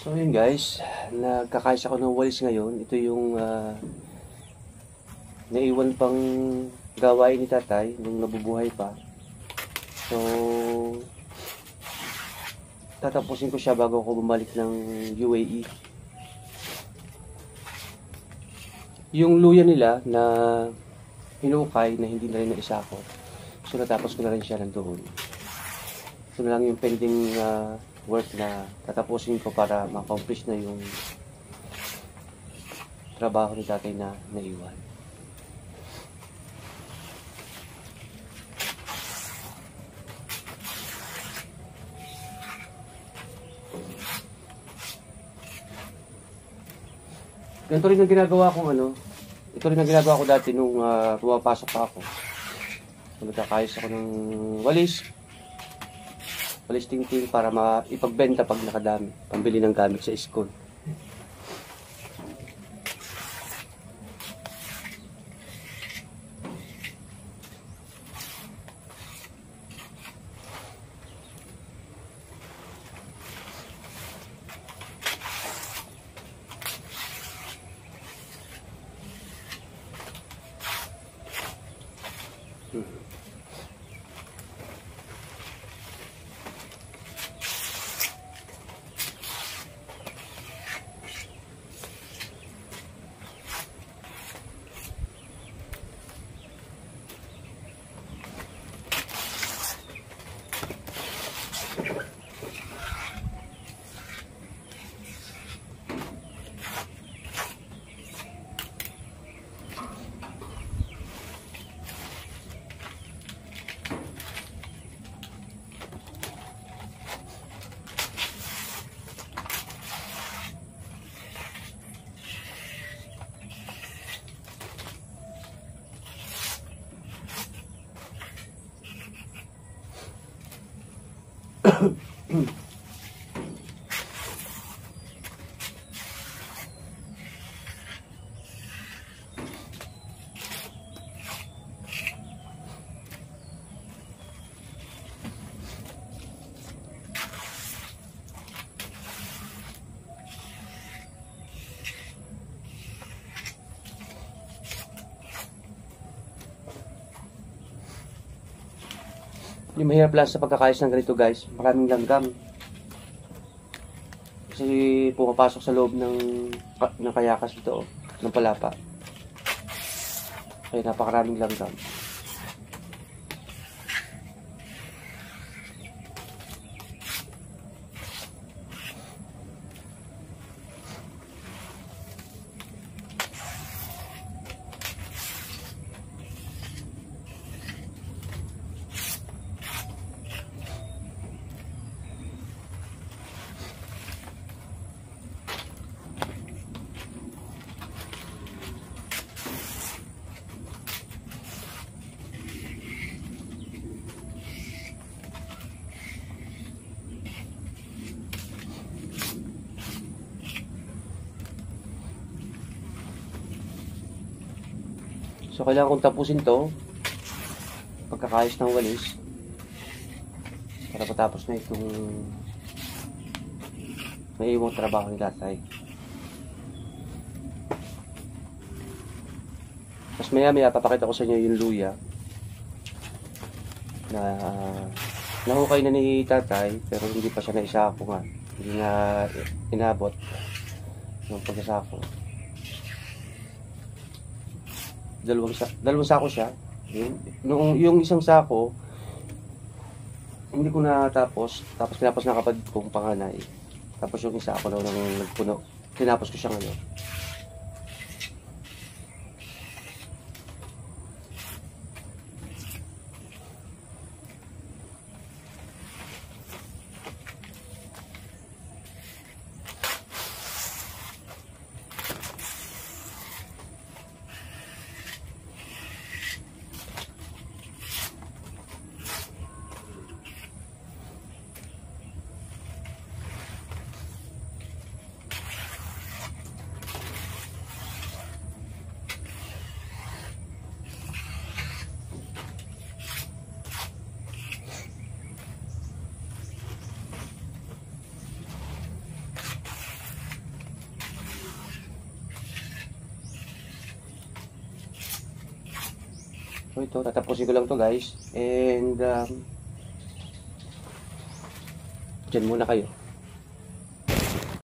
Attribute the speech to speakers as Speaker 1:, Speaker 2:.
Speaker 1: So yun guys, nagkakayos ako ng walis ngayon. Ito yung naiwan pang gawain ni tatay nung nabubuhay pa. So tatapusin ko siya bago ako bumalik ng UAE. Yung luya nila na hinukay na hindi na rin naisako. So natapos ko na rin siya nandoon. Ito na lang yung pending work na tatapusin ko para ma-accomplish na yung trabaho ni tatay na naiwan. Ganito rin ang ginagawa kong ito rin ang ginagawa ko dati nung pumapasok pa ako. So, nagkakayos ako ng walis tingting para ipagbenta pag nakadami, pambili ng gamit sa school. Yung mahirap lang sa pagkakayos ng ganito guys, maraming langgam. Kasi pumapasok sa loob ng kayakas ito, ng palapa. Kaya napakaraming langgam. So kailangan kong tapusin to pagkakayos ng walis para matapos na itong naiwang trabaho ni tatay. Mas maya papakita ko sa inyo yung luya na nahukay na ni tatay pero hindi pa siya naisako nga, hindi na inabot ng pagkasako. Dalawang sako siya. Yung isang sako hindi ko natapos. Tapos tinapos na kapatid kong panganay. Tapos yung isa ako nang nagpuno. Tinapos ko siya ngayon. So ito, tatapusin ko lang to guys. And dyan muna kayo.